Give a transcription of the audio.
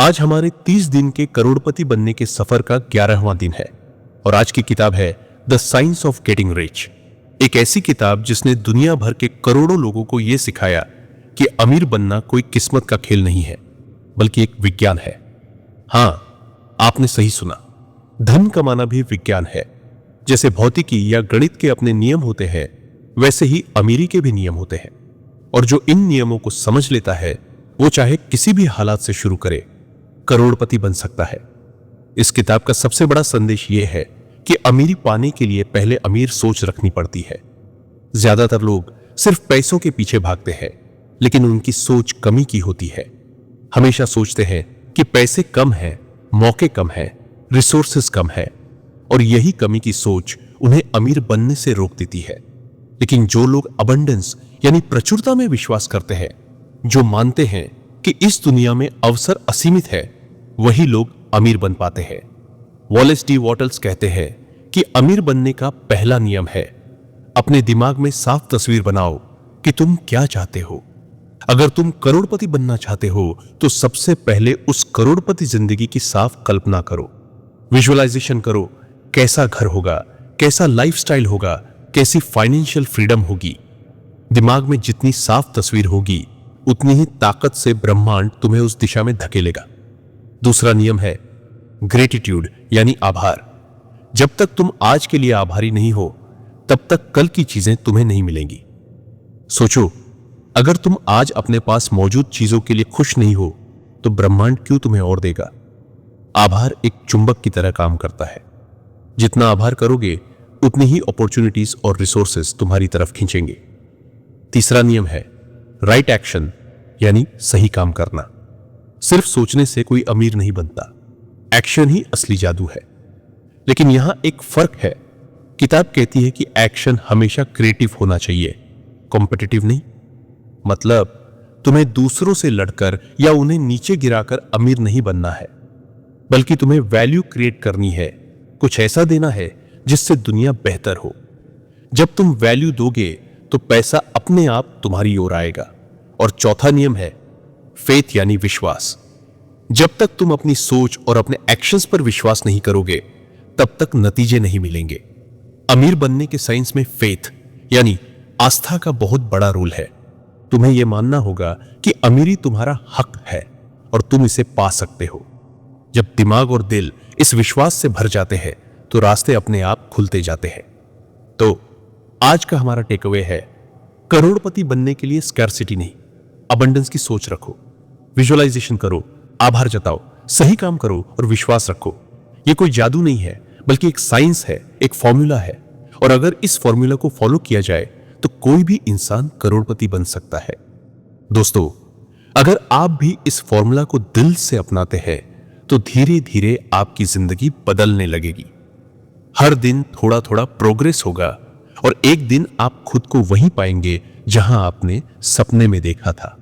आज हमारे 30 दिन के करोड़पति बनने के सफर का 11वां दिन है और आज की किताब है the science of getting rich. एक ऐसी किताब जिसने दुनिया भर के करोड़ों लोगों को यह सिखाया कि अमीर बनना कोई किस्मत का खेल नहीं है बल्कि एक विज्ञान है। हां, आपने सही सुना, धन कमाना भी विज्ञान है। जैसे भौतिकी या गणित के अपने नियम होते हैं, वैसे ही अमीरी के भी नियम होते हैं और जो इन नियमों को समझ लेता है वो चाहे किसी भी हालात से शुरू करे, करोड़पति बन सकता है। इस किताब का सबसे बड़ा संदेश यह है कि अमीरी पाने के लिए पहले अमीर सोच रखनी पड़ती है। ज्यादातर लोग सिर्फ पैसों के पीछे भागते हैं, लेकिन उनकी सोच कमी की होती है। हमेशा सोचते हैं कि पैसे कम हैं, मौके कम हैं, रिसोर्सेस कम है और यही कमी की सोच उन्हें अमीर बनने से रोक देती है। लेकिन जो लोग अबंडेंस यानी प्रचुरता में विश्वास करते हैं, जो मानते हैं कि इस दुनिया में अवसर असीमित है, वही लोग अमीर बन पाते हैं। वॉलेस डी वॉटल्स कहते हैं कि अमीर बनने का पहला नियम है अपने दिमाग में साफ तस्वीर बनाओ कि तुम क्या चाहते हो। अगर तुम करोड़पति बनना चाहते हो तो सबसे पहले उस करोड़पति जिंदगी की साफ कल्पना करो, विजुअलाइजेशन करो। कैसा घर होगा, कैसा लाइफस्टाइल होगा, कैसी फाइनेंशियल फ्रीडम होगी। दिमाग में जितनी साफ तस्वीर होगी उतनी ही ताकत से ब्रह्मांड तुम्हें उस दिशा में धकेलेगा। दूसरा नियम है ग्रेटिट्यूड यानी आभार। जब तक तुम आज के लिए आभारी नहीं हो तब तक कल की चीजें तुम्हें नहीं मिलेंगी। सोचो, अगर तुम आज अपने पास मौजूद चीजों के लिए खुश नहीं हो तो ब्रह्मांड क्यों तुम्हें और देगा। आभार एक चुंबक की तरह काम करता है। जितना आभार करोगे उतनी ही अपॉर्चुनिटीज और रिसोर्सेस तुम्हारी तरफ खींचेंगे। तीसरा नियम है राइट एक्शन यानी सही काम करना। सिर्फ सोचने से कोई अमीर नहीं बनता, एक्शन ही असली जादू है। लेकिन यहां एक फर्क है। किताब कहती है कि एक्शन हमेशा क्रिएटिव होना चाहिए, कॉम्पिटिटिव नहीं। मतलब तुम्हें दूसरों से लड़कर या उन्हें नीचे गिराकर अमीर नहीं बनना है, बल्कि तुम्हें वैल्यू क्रिएट करनी है, कुछ ऐसा देना है जिससे दुनिया बेहतर हो। जब तुम वैल्यू दोगे तो पैसा अपने आप तुम्हारी ओर आएगा। और चौथा नियम है फेथ यानी विश्वास। जब तक तुम अपनी सोच और अपने एक्शंस पर विश्वास नहीं करोगे तब तक नतीजे नहीं मिलेंगे। अमीर बनने के साइंस में फेथ यानी आस्था का बहुत बड़ा रोल है। तुम्हें यह मानना होगा कि अमीरी तुम्हारा हक है और तुम इसे पा सकते हो। जब दिमाग और दिल इस विश्वास से भर जाते हैं तो रास्ते अपने आप खुलते जाते हैं। तो आज का हमारा टेकअवे है, करोड़पति बनने के लिए स्कैर्सिटी नहीं, अबंडेंस की सोच रखो, विजुअलाइजेशन करो, आभार जताओ, सही काम करो और विश्वास रखो। यह कोई जादू नहीं है बल्कि एक साइंस है, एक फॉर्मूला है। और अगर इस फॉर्मूला को फॉलो किया जाए तो कोई भी इंसान करोड़पति बन सकता है। दोस्तों, अगर आप भी इस फॉर्मूला को दिल से अपनाते हैं तो धीरे धीरे आपकी जिंदगी बदलने लगेगी। हर दिन थोड़ा थोड़ा प्रोग्रेस होगा और एक दिन आप खुद को वहीं पाएंगे जहां आपने सपने में देखा था।